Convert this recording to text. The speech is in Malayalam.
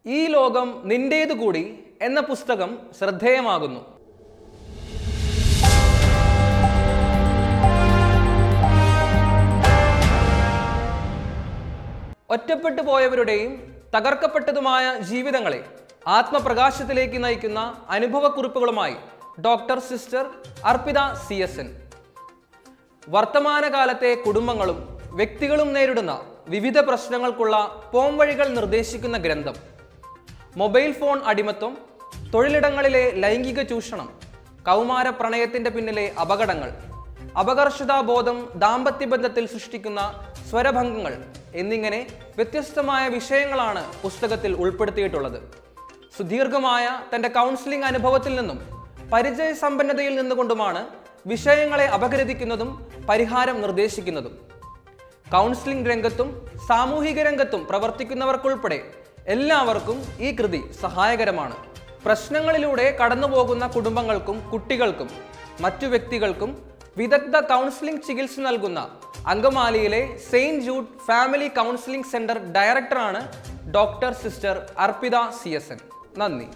ഈ ലോകം നിന്റേതു കൂടി എന്ന പുസ്തകം ശ്രദ്ധേയമാകുന്നു. ഒറ്റപ്പെട്ടു പോയവരുടെയും തകർക്കപ്പെട്ടതുമായ ജീവിതങ്ങളെ ആത്മപ്രകാശത്തിലേക്ക് നയിക്കുന്ന അനുഭവക്കുറിപ്പുകളുമായി ഡോക്ടർ സിസ്റ്റർ അർപ്പിത CSN. വർത്തമാനകാലത്തെ കുടുംബങ്ങളും വ്യക്തികളും നേരിടുന്ന വിവിധ പ്രശ്നങ്ങൾക്കുള്ള പോംവഴികൾ നിർദ്ദേശിക്കുന്ന ഗ്രന്ഥം. മൊബൈൽ ഫോൺ അടിമത്വം, തൊഴിലിടങ്ങളിലെ ലൈംഗിക ചൂഷണം, കൗമാര പ്രണയത്തിന്റെ പിന്നിലെ അപകടങ്ങൾ, അപകർഷതാബോധം ദാമ്പത്യബന്ധത്തിൽ സൃഷ്ടിക്കുന്ന സ്വരഭംഗങ്ങൾ എന്നിങ്ങനെ വ്യത്യസ്തമായ വിഷയങ്ങളാണ് പുസ്തകത്തിൽ ഉൾപ്പെടുത്തിയിട്ടുള്ളത്. സുദീർഘമായ തൻ്റെ കൗൺസിലിംഗ് അനുഭവത്തിൽ നിന്നും പരിചയസമ്പന്നതയിൽ നിന്നുകൊണ്ടുമാണ് വിഷയങ്ങളെ അപഗ്രഥിക്കുന്നതും പരിഹാരം നിർദ്ദേശിക്കുന്നതും. കൗൺസിലിംഗ് രംഗത്തും സാമൂഹിക രംഗത്തും പ്രവർത്തിക്കുന്നവർക്കുൾപ്പെടെ എല്ലാവർക്കും ഈ കൃതി സഹായകരമാണ്. പ്രശ്നങ്ങളിലൂടെ കടന്നുപോകുന്ന കുടുംബങ്ങൾക്കും കുട്ടികൾക്കും മറ്റു വ്യക്തികൾക്കും വിദഗ്ധ കൗൺസിലിംഗ് ചികിത്സ നൽകുന്ന അങ്കമാലിയിലെ saint Jude family counselling centre ഡയറക്ടറാണ് ഡോക്ടർ സിസ്റ്റർ അർപ്പിത CSN. നന്ദി.